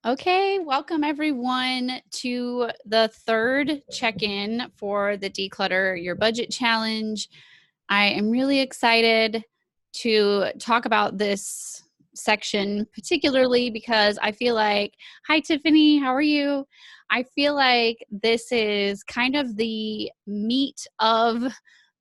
Okay, welcome everyone to the third check-in for the Declutter Your Budget Challenge. I am really excited to talk about this section, particularly because I feel like, hi Tiffany, how are you? I feel like this is kind of the meat of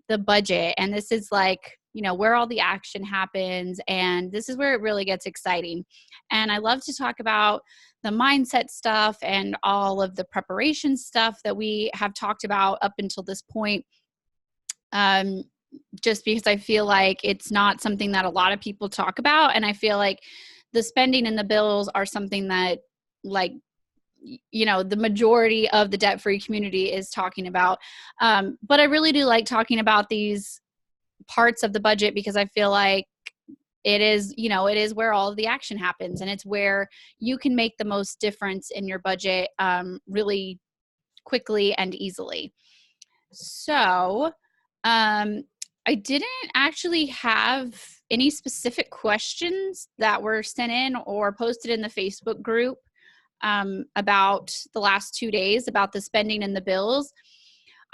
the budget, and this is like, where all the action happens, and this is where it really gets exciting. And I love to talk about the mindset stuff and all of the preparation stuff that we have talked about up until this point. Just because I feel like it's not something that a lot of people talk about. And I feel like the spending and the bills are something that, like, the majority of the debt-free community is talking about. But I really do like talking about these parts of the budget because I feel like it is where all of the action happens, and it's where you can make the most difference in your budget really quickly and easily. So I didn't actually have any specific questions that were sent in or posted in the Facebook group about the last 2 days about the spending and the bills.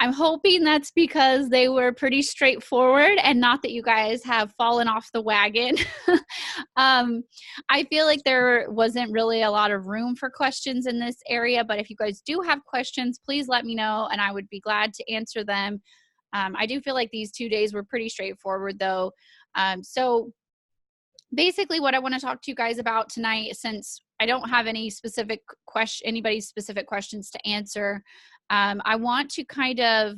I'm hoping that's because they were pretty straightforward and not that you guys have fallen off the wagon. I feel like there wasn't really a lot of room for questions in this area, but if you guys do have questions, please let me know and I would be glad to answer them. I do feel like these 2 days were pretty straightforward though. So basically what I want to talk to you guys about tonight, since I don't have anybody's specific questions to answer, I want to kind of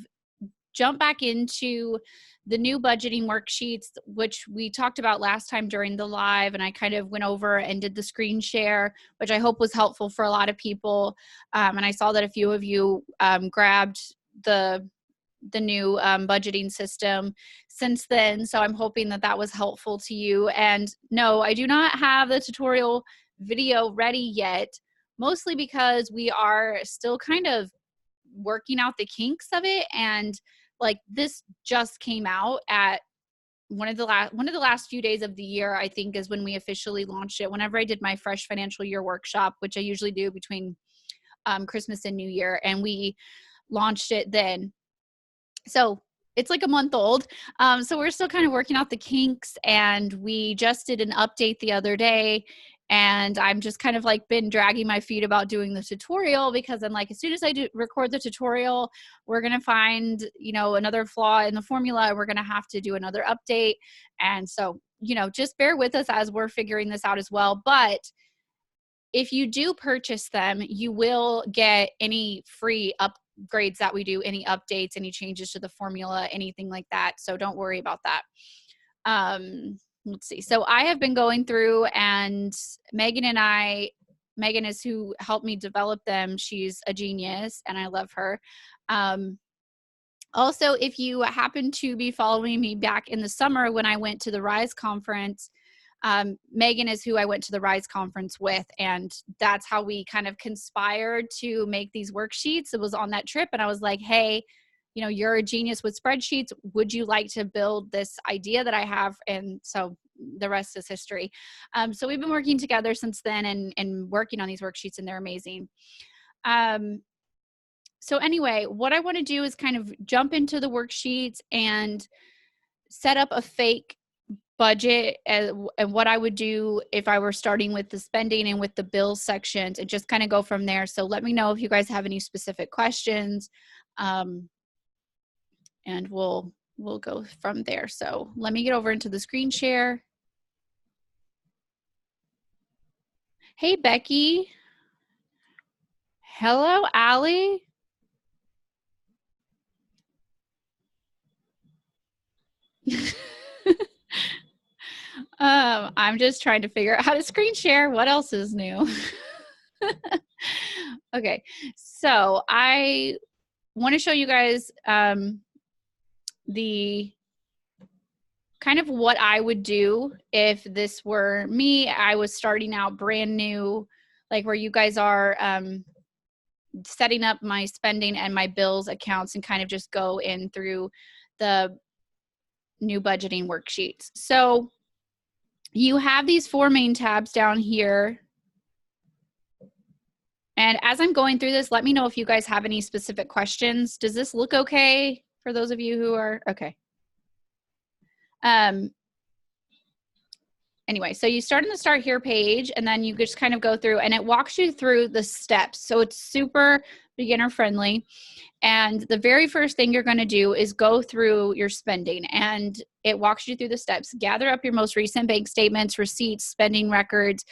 jump back into the new budgeting worksheets, which we talked about last time during the live, and I kind of went over and did the screen share, which I hope was helpful for a lot of people. And I saw that a few of you grabbed the new budgeting system since then. So I'm hoping that that was helpful to you. And no, I do not have the tutorial video ready yet, mostly because we are still kind of working out the kinks of it. And like, this just came out at one of the last few days of the year, I think, is when we officially launched it. Whenever I did my Fresh Financial Year workshop, which I usually do between Christmas and New Year, and we launched it then. So it's like a month old. So we're still kind of working out the kinks, and we just did an update the other day, and I'm just kind of like been dragging my feet about doing the tutorial because I'm like, as soon as I do record the tutorial, we're going to find, another flaw in the formula. We're going to have to do another update. And so, just bear with us as we're figuring this out as well. But if you do purchase them, you will get any free upgrades that we do, any updates, any changes to the formula, anything like that. So don't worry about that. Let's see. So I have been going through, and Megan is who helped me develop them. She's a genius and I love her. Also, if you happen to be following me back in the summer when I went to the Rise conference, Megan is who I went to the Rise conference with, and that's how we kind of conspired to make these worksheets. It was on that trip, and I was like, hey, you're a genius with spreadsheets. Would you like to build this idea that I have? And so the rest is history. So we've been working together since then and working on these worksheets, and they're amazing. So anyway, what I want to do is kind of jump into the worksheets and set up a fake budget and what I would do if I were starting with the spending and with the bills sections, and just kind of go from there. So let me know if you guys have any specific questions, and we'll go from there. So let me get over into the screen share. Hey, Becky. Hello, Allie. I'm just trying to figure out how to screen share. What else is new? Okay, so I want to show you guys the kind of what I would do if this were me. I was starting out brand new, like where you guys are, setting up my spending and my bills accounts, and kind of just go in through the new budgeting worksheets. So you have these 4 main tabs down here. And as I'm going through this, let me know if you guys have any specific questions. Does this look okay for those of you who are okay? Anyway, so you start in the Start Here page, and then you just kind of go through, and it walks you through the steps. So it's super beginner friendly. And the very first thing you're going to do is go through your spending, and it walks you through the steps. Gather up your most recent bank statements, receipts, spending records,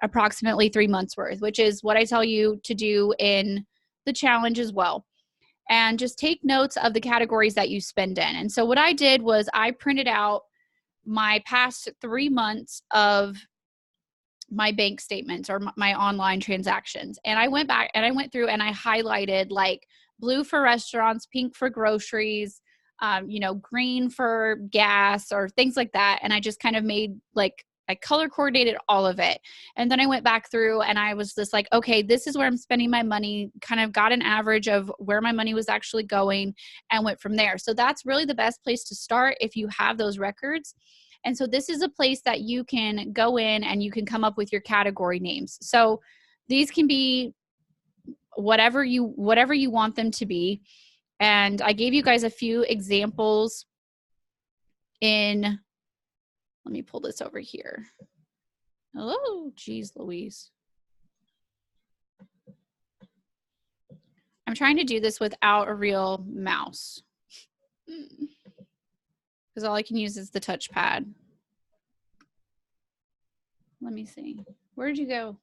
approximately 3 months worth, which is what I tell you to do in the challenge as well. And just take notes of the categories that you spend in. And so what I did was I printed out my past 3 months of my bank statements or my online transactions. And I went back and I went through and I highlighted like blue for restaurants, pink for groceries, green for gas or things like that. And I just kind of made like, I color coordinated all of it. And then I went back through and I was just like, okay, this is where I'm spending my money, kind of got an average of where my money was actually going and went from there. So that's really the best place to start if you have those records. And so this is a place that you can go in and you can come up with your category names. So these can be whatever you want them to be. And I gave you guys a few examples in, let me pull this over here. Oh, geez, Louise. I'm trying to do this without a real mouse because all I can use is the touchpad. Let me see. Where did you go?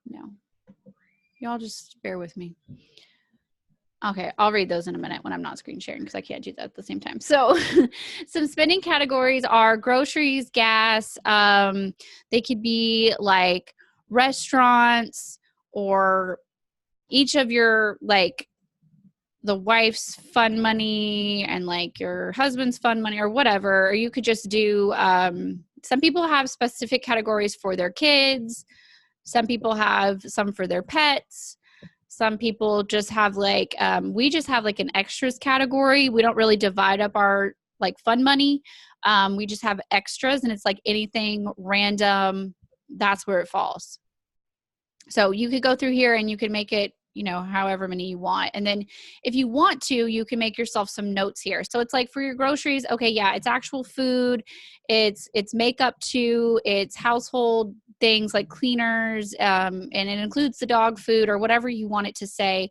No. Y'all just bear with me. Okay, I'll read those in a minute when I'm not screen sharing because I can't do that at the same time. So some spending categories are groceries, gas. They could be like restaurants or each of your like the wife's fun money and like your husband's fun money or whatever. Or you could just do, some people have specific categories for their kids. Some people have some for their pets. Some people just have like, we just have like an extras category. We don't really divide up our like fun money. We just have extras and it's like anything random, that's where it falls. So you could go through here and you can make it, however many you want. And then if you want to, you can make yourself some notes here. So it's like for your groceries, okay, yeah, it's actual food, it's makeup too, it's household things like cleaners, and it includes the dog food or whatever you want it to say,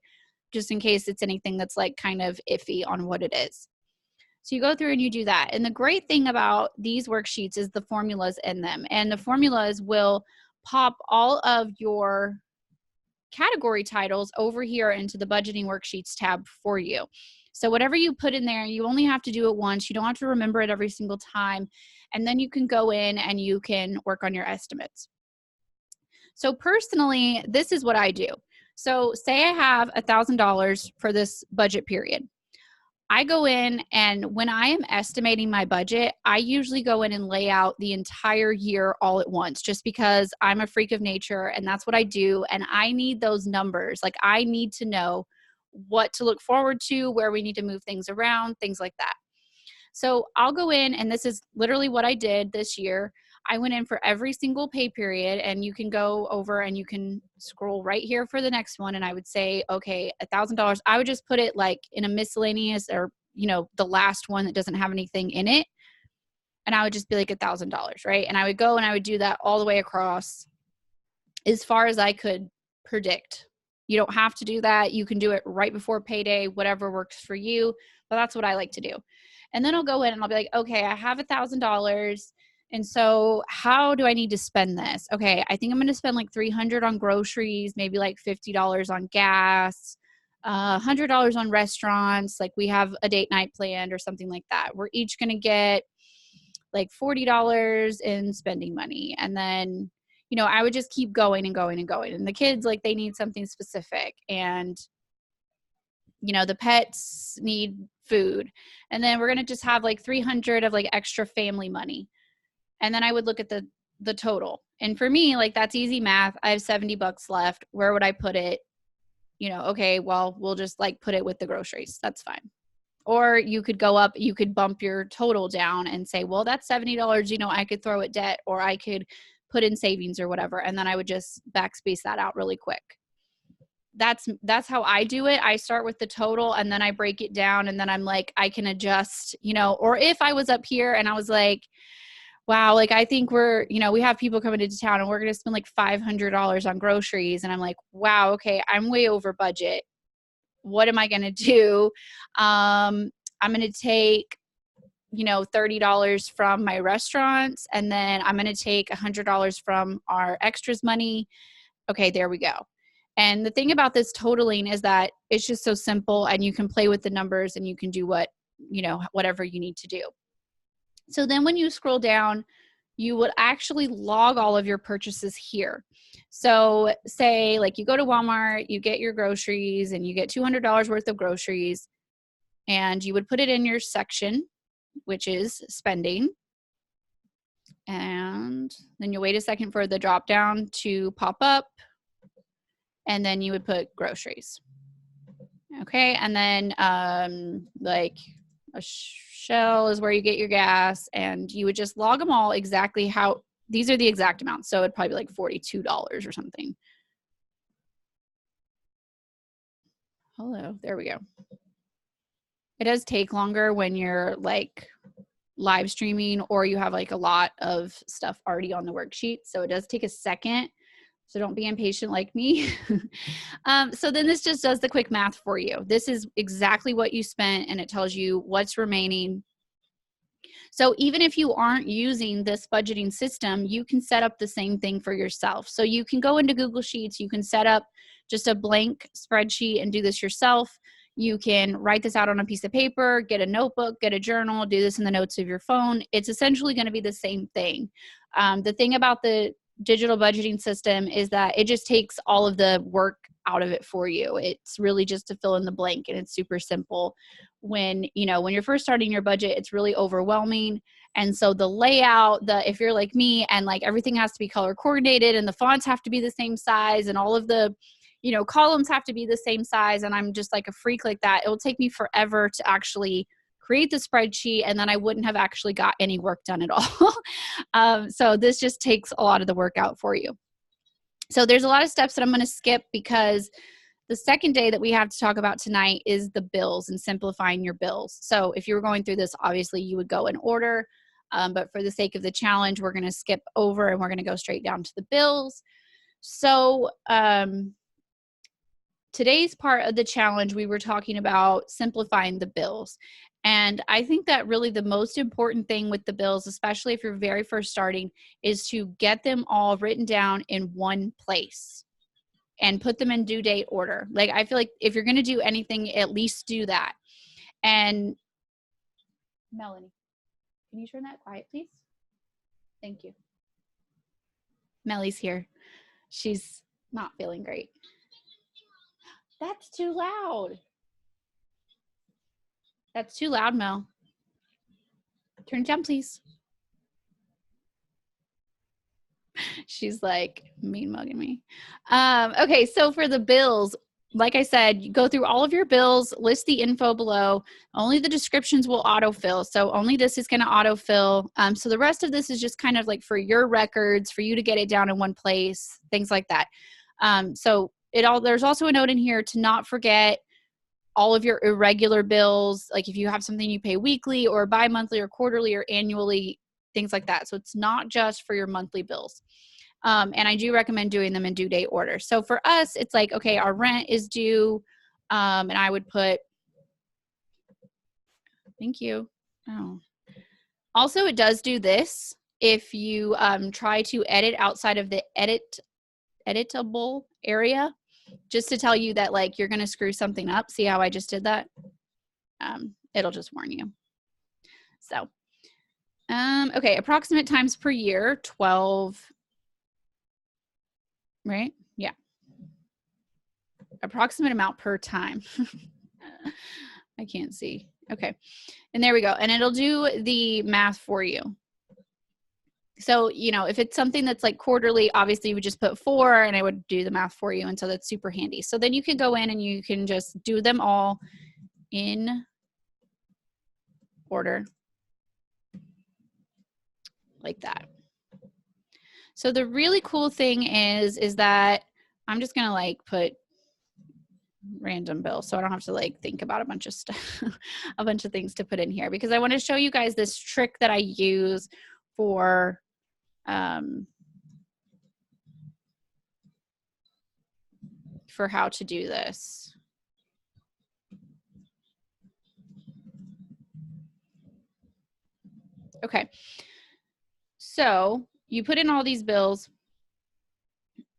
just in case it's anything that's like kind of iffy on what it is. So you go through and you do that. And the great thing about these worksheets is the formulas in them. And the formulas will pop all of your category titles over here into the budgeting worksheets tab for you. So whatever you put in there, you only have to do it once. You don't have to remember it every single time. And then you can go in and you can work on your estimates. So personally, this is what I do. So say I have $1,000 for this budget period. I go in and when I am estimating my budget, I usually go in and lay out the entire year all at once just because I'm a freak of nature and that's what I do. And I need those numbers. Like I need to know what to look forward to, where we need to move things around, things like that. So I'll go in and this is literally what I did this year. I went in for every single pay period and you can go over and you can scroll right here for the next one. And I would say, okay, $1,000. I would just put it like in a miscellaneous or, the last one that doesn't have anything in it. And I would just be like $1,000, right? And I would go and I would do that all the way across as far as I could predict. You don't have to do that. You can do it right before payday, whatever works for you. But that's what I like to do. And then I'll go in and I'll be like, okay, I have $1,000. And so how do I need to spend this? Okay, I think I'm going to spend like $300 on groceries, maybe like $50 on gas, $100 on restaurants. Like we have a date night planned or something like that. We're each going to get like $40 in spending money. And then, I would just keep going and going and going. And the kids, like they need something specific. And, the pets need food. And then we're going to just have like 300 of like extra family money. And then I would look at the total. And for me, like that's easy math. I have $70 left. Where would I put it? Okay, well, we'll just like put it with the groceries. That's fine. Or you could go up, you could bump your total down and say, well, that's $70, I could throw at debt, or I could put in savings or whatever. And then I would just backspace that out really quick. That's how I do it. I start with the total and then I break it down, and then I'm like, I can adjust, you know, or if I was up here and I was like, wow, like I think we're, you know, we have people coming into town and we're going to spend like $500 on groceries. And I'm like, wow, okay, I'm way over budget. What am I going to do? I'm going to take, you know, $30 from my restaurants, and then I'm going to take $100 from our extras money. Okay, there we go. And the thing about this totaling is that it's just so simple, and you can play with the numbers and you can do what, you know, whatever you need to do. So then when you scroll down, you would actually log all of your purchases here. So say like you go to Walmart, you get your groceries and you get $200 worth of groceries, and you would put it in your section, which is spending. And then you wait a second for the drop down to pop up. And then you would put groceries. Okay. And then like a Shell is where you get your gas, and you would just log them all exactly how, these are the exact amounts. So it'd probably be like $42 or something. Hello, there we go. It does take longer when you're like live streaming or you have like a lot of stuff already on the worksheet. So it does take a second. So don't be impatient like me. So then this just does the quick math for you. This is exactly what you spent, and it tells you what's remaining. So even if you aren't using this budgeting system, you can set up the same thing for yourself. So you can go into Google Sheets, you can set up just a blank spreadsheet and do this yourself. You can write this out on a piece of paper, get a notebook, get a journal, do this in the notes of your phone. It's essentially going to be the same thing. The thing about the digital budgeting system is that it just takes all of the work out of it for you. It's really just to fill in the blank, and it's super simple. When, you know, when you're first starting your budget, it's really overwhelming. And so the layout, if you're like me and like everything has to be color coordinated and the fonts have to be the same size and all of the, you know, columns have to be the same size, and I'm just like a freak like that, it will take me forever to actually create the spreadsheet, and then I wouldn't have actually got any work done at all. So this just takes a lot of the work out for you. So there's a lot of steps that I'm going to skip, because the second day that we have to talk about tonight is the bills and simplifying your bills. So if you were going through this, obviously you would go in order, but for the sake of the challenge, we're going to skip over and we're going to go straight down to the bills. So today's part of the challenge, we were talking about simplifying the bills. And I think that really the most important thing with the bills, especially if you're very first starting, is to get them all written down in one place and put them in due date order. Like, I feel like if you're going to do anything, at least do that. And Melanie, can you turn that quiet, please? Thank you. Melly's here. She's not feeling great. That's too loud. That's too loud, Mel. Turn it down, please. She's like mean mugging me. Okay, so for the bills, like I said, you go through all of your bills, list the info below. Only the descriptions will autofill. So only this is going to autofill. So the rest of this is just kind of like for your records, for you to get it down in one place, things like that. So there's also a note in here to not forget all of your irregular bills. Like if you have something you pay weekly or bi-monthly or quarterly or annually, things like that. So it's not just for your monthly bills. And I do recommend doing them in due date order. So for us, it's like, okay, our rent is due. And I would put, thank you. Oh. Also, it does do this. If you try to edit outside of the editable area, just to tell you that like you're going to screw something up. See how I just did that? It'll just warn you. So, okay, approximate times per year, 12, right? Yeah. Approximate amount per time. I can't see. Okay. And there we go. And it'll do the math for you. So, you know, if it's something that's like quarterly, obviously you would just put 4 and I would do the math for you. And so that's super handy. So then you can go in and you can just do them all in order like that. So the really cool thing is that I'm just going to like put random bill so I don't have to like think about a bunch of stuff, a bunch of things to put in here, because I want to show you guys this trick that I use for how to do this. Okay. So you put in all these bills,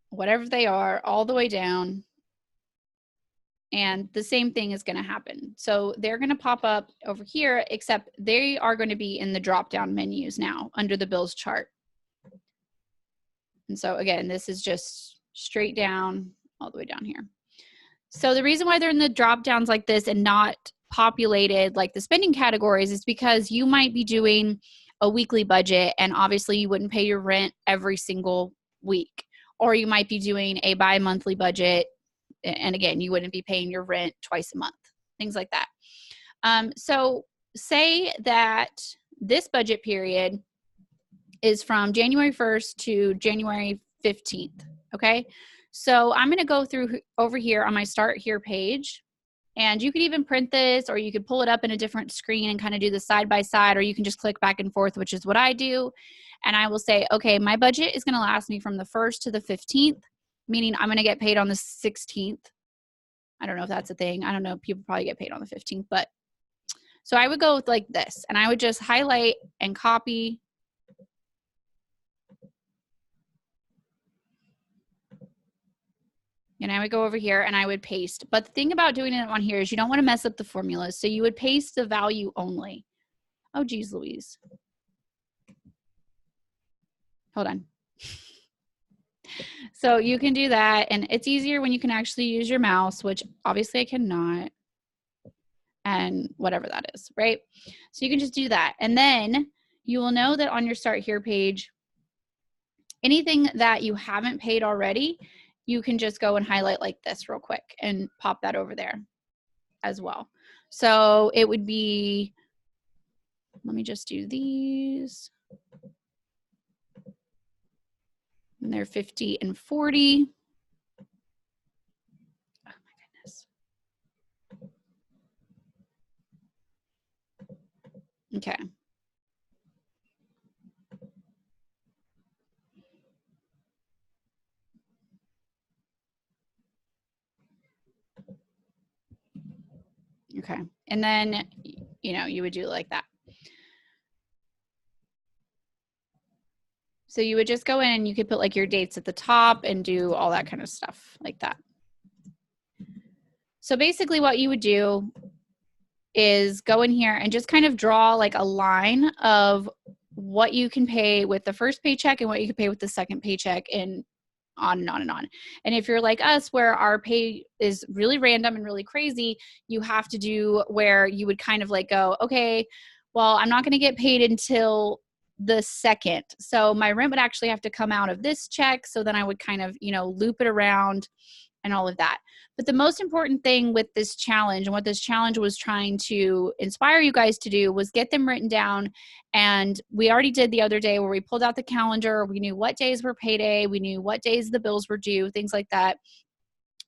whatever they are, all the way down, and the same thing is going to happen. So they're going to pop up over here, except they are going to be in the drop-down menus now under the bills chart. And so again, this is just straight down all the way down here. So the reason why they're in the drop downs like this and not populated like the spending categories is because you might be doing a weekly budget, and obviously you wouldn't pay your rent every single week. Or you might be doing a bi-monthly budget, and again, you wouldn't be paying your rent twice a month, things like that. So say that this budget period is from January 1st to January 15th, okay? So I'm gonna go through over here on my Start Here page, and you could even print this, or you could pull it up in a different screen and kind of do the side by side, or you can just click back and forth, which is what I do. And I will say, okay, my budget is gonna last me from the 1st to the 15th, meaning I'm gonna get paid on the 16th. I don't know if that's a thing. I don't know, people probably get paid on the 15th, but so I would go with like this, and I would just highlight and copy. And I would go over here and I would paste. But the thing about doing it on here is you don't want to mess up the formulas. So you would paste the value only. Oh, geez, Louise. Hold on. So you can do that. And it's easier when you can actually use your mouse, which obviously I cannot. And whatever that is, right? So you can just do that. And then you will know that on your Start Here page, anything that you haven't paid already, you can just go and highlight like this real quick and pop that over there as well. So it would be, let me just do these. And they're 50 and 40. Oh my goodness. Okay. Okay. And then, you know, you would do it like that. So you would just go in and you could put like your dates at the top and do all that kind of stuff like that. So basically what you would do is go in here and just kind of draw like a line of what you can pay with the first paycheck and what you can pay with the second paycheck, and on and on and on. And if you're like us, where our pay is really random and really crazy, you have to do where you would kind of like go, okay, well, I'm not going to get paid until the second. So my rent would actually have to come out of this check. So then I would kind of, you know, loop it around and all of that. But the most important thing with this challenge, and what this challenge was trying to inspire you guys to do, was get them written down. And we already did the other day where we pulled out the calendar. We knew what days were payday. We knew what days the bills were due, things like that.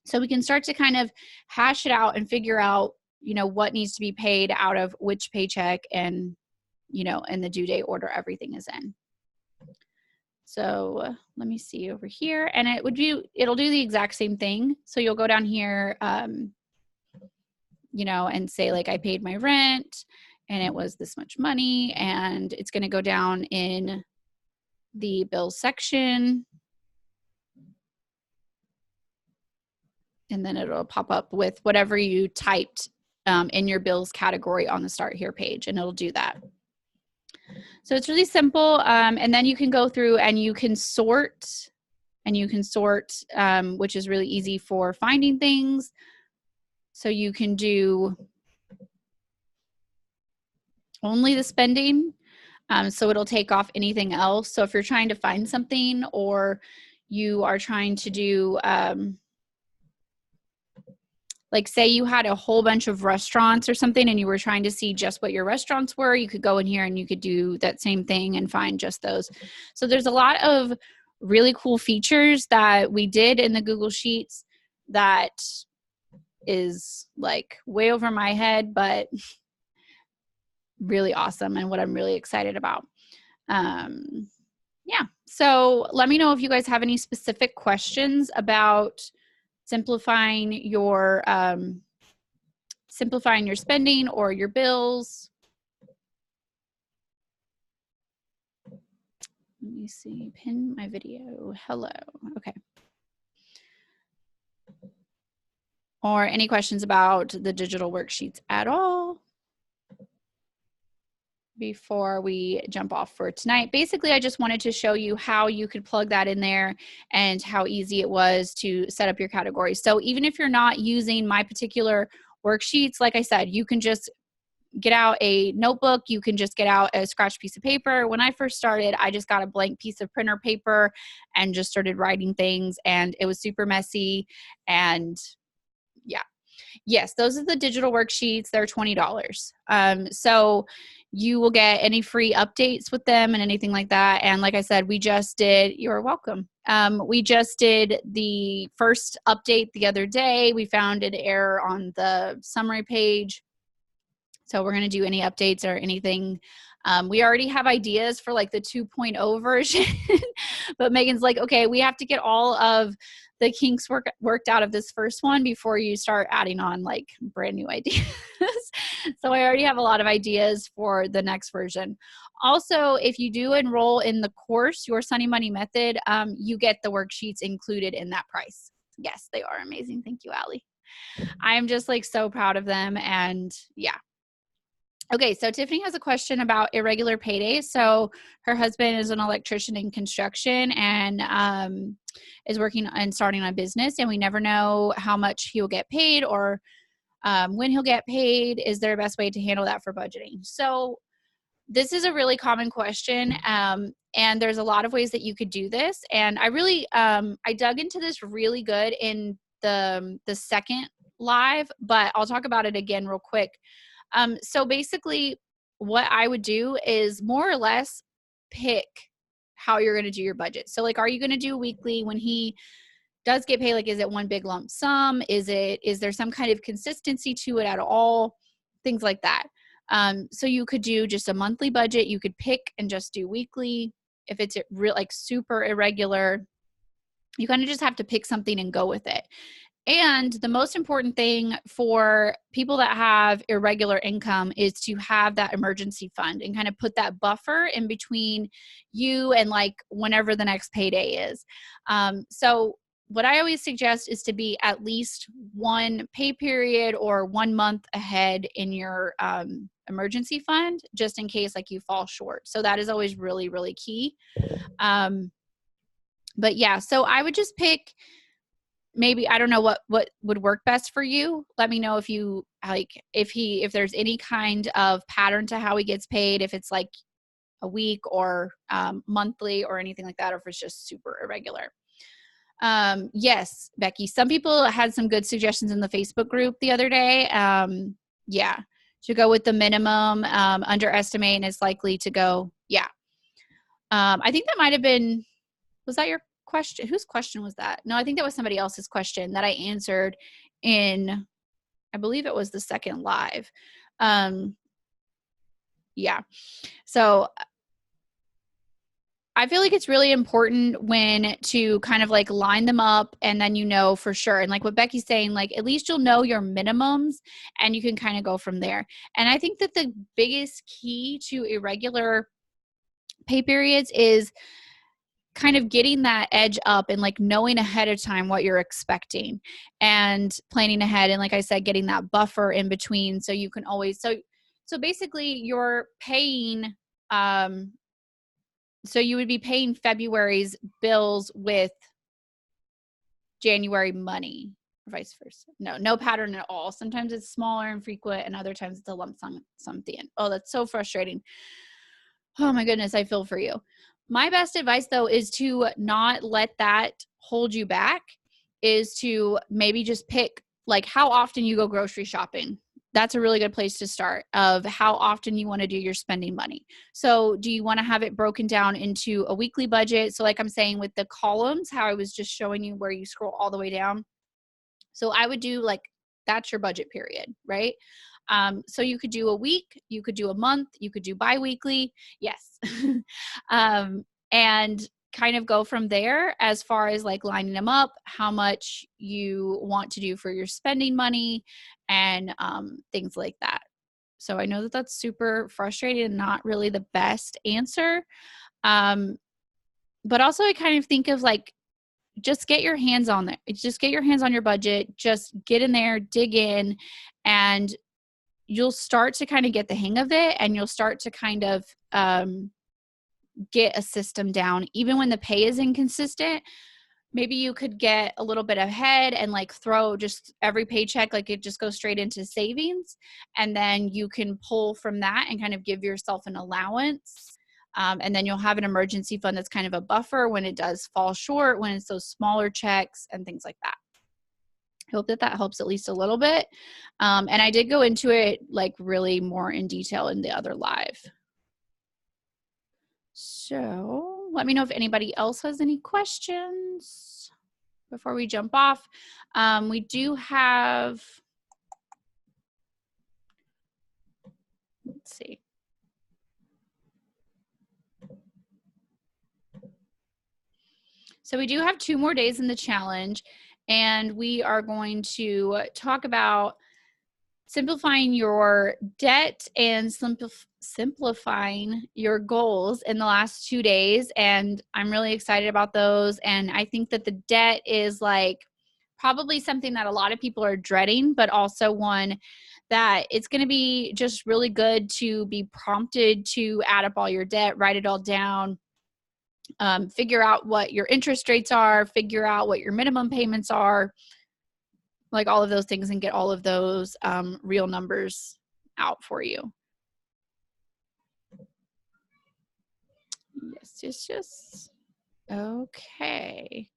So we can start to kind of hash it out and figure out, you know, what needs to be paid out of which paycheck, and, you know, and the due date order everything is in. So let me see over here, and it'll do the exact same thing. So you'll go down here, you know, and say like, I paid my rent and it was this much money, and it's going to go down in the bills section. And then it'll pop up with whatever you typed in your bills category on the Start Here page, and it'll do that. So it's really simple. And then you can go through and you can sort, which is really easy for finding things. So you can do only the spending. So it'll take off anything else. So if you're trying to find something, or you are trying to do, like say you had a whole bunch of restaurants or something and you were trying to see just what your restaurants were, you could go in here and you could do that same thing and find just those. So there's a lot of really cool features that we did in the Google Sheets that is like way over my head, but really awesome and what I'm really excited about. Yeah, so let me know if you guys have any specific questions about simplifying your spending or your bills. Let me see, pin my video. Hello. Okay. Or any questions about the digital worksheets at all before we jump off for tonight? Basically, I just wanted to show you how you could plug that in there and how easy it was to set up your categories. So even if you're not using my particular worksheets, like I said, you can just get out a notebook. You can just get out a scratch piece of paper. When I first started, I just got a blank piece of printer paper and just started writing things, and it was super messy. And yeah, yes, those are the digital worksheets. They're $20. So you will get any free updates with them and anything like that. And like I said, we just did, you're welcome. We just did the first update the other day. We found an error on the summary page. So we're going to do any updates or anything. We already have ideas for like the 2.0 version, but Megan's like, okay, we have to get all of the kinks worked out of this first one before you start adding on like brand new ideas. So I already have a lot of ideas for the next version. Also, if you do enroll in the course, Your Sunny Money Method, you get the worksheets included in that price. Yes, they are amazing. Thank you, Allie. I am just like so proud of them. And yeah. Okay, so Tiffany has a question about irregular paydays. So her husband is an electrician in construction and is working and starting a business, and we never know how much he'll get paid or when he'll get paid. Is there a best way to handle that for budgeting? So this is a really common question, and there's a lot of ways that you could do this. And I really, I dug into this really good in the second live, but I'll talk about it again real quick. So basically what I would do is more or less pick how you're going to do your budget. So like, are you going to do weekly when he does get paid? Like, is it one big lump sum? Is there some kind of consistency to it at all? Things like that. So you could do just a monthly budget. You could pick and just do weekly. If it's real, like super irregular, you kind of just have to pick something and go with it. And the most important thing for people that have irregular income is to have that emergency fund and kind of put that buffer in between you and like whenever the next payday is. So what I always suggest is to be at least one pay period or 1 month ahead in your emergency fund, just in case like you fall short. So that is always really, really key. But yeah, so I would just pick, maybe, I don't know what would work best for you. Let me know if you like, if there's any kind of pattern to how he gets paid, if it's like a week or monthly or anything like that, or if it's just super irregular. Yes, Becky, some people had some good suggestions in the Facebook group the other day. Yeah, to go with the minimum, underestimate, and it's likely to go. Yeah. I think that might've been, was that your question? Whose question was that? No, I think that was somebody else's question that I answered in, I believe it was the second live. Yeah. So I feel like it's really important when to kind of like line them up, and then you know for sure. And like what Becky's saying, like at least you'll know your minimums and you can kind of go from there. And I think that the biggest key to irregular pay periods is kind of getting that edge up and like knowing ahead of time what you're expecting and planning ahead. And like I said, getting that buffer in between so you can always, so basically you're paying, so you would be paying February's bills with January money or vice versa. No pattern at all. Sometimes it's smaller and frequent and other times it's a lump sum something. Oh, that's so frustrating. Oh my goodness, I feel for you. My best advice though is to not let that hold you back, is to maybe just pick like how often you go grocery shopping. that's a really good place to start of how often you want to do your spending money. So do you want to have it broken down into a weekly budget? So like I'm saying with the columns, how I was just showing you where you scroll all the way down. So I would do like, that's your budget period, right? So you could do a week, you could do a month, you could do biweekly. Yes. And kind of go from there as far as like lining them up, how much you want to do for your spending money and things like that. So I know that that's super frustrating and not really the best answer. But also I kind of think of like, just get your hands on there. Just get your hands on your budget. Just get in there, dig in, and you'll start to kind of get the hang of it, and you'll start to kind of get a system down. Even when the pay is inconsistent, maybe you could get a little bit ahead and like throw just every paycheck, like it just goes straight into savings. And then you can pull from that and kind of give yourself an allowance. And then you'll have an emergency fund that's kind of a buffer when it does fall short, when it's those smaller checks and things like that. I hope that that helps at least a little bit. And I did go into it like really more in detail in the other live. So let me know if anybody else has any questions before we jump off. We do have, let's see. So we do have 2 more days in the challenge, and we are going to talk about simplifying your debt and simplifying your goals in the last 2 days. And I'm really excited about those. And I think that the debt is like probably something that a lot of people are dreading, but also one that it's going to be just really good to be prompted to add up all your debt, write it all down, figure out what your interest rates are, figure out what your minimum payments are, like all of those things, and get all of those real numbers out for you. Yes. Okay.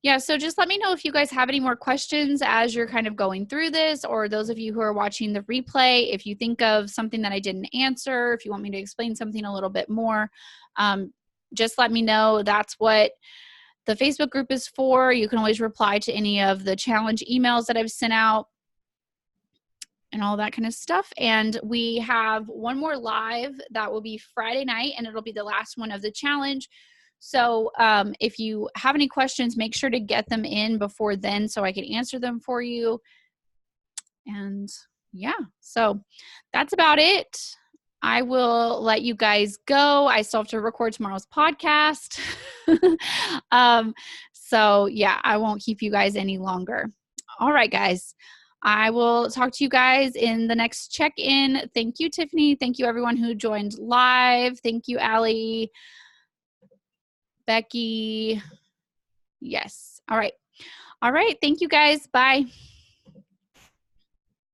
Yeah, so just let me know if you guys have any more questions as you're kind of going through this, or those of you who are watching the replay, if you think of something that I didn't answer, if you want me to explain something a little bit more, just let me know. That's what the Facebook group is for. You can always reply to any of the challenge emails that I've sent out and all that kind of stuff. And we have one more live that will be Friday night, and it'll be the last one of the challenge. So if you have any questions, make sure to get them in before then so I can answer them for you. And yeah, so that's about it. I will let you guys go. I still have to record tomorrow's podcast. So yeah, I won't keep you guys any longer. All right, guys. I will talk to you guys in the next check-in. Thank you, Tiffany. Thank you, everyone who joined live. Thank you, Allie, Becky. Yes. All right. All right. Thank you, guys. Bye.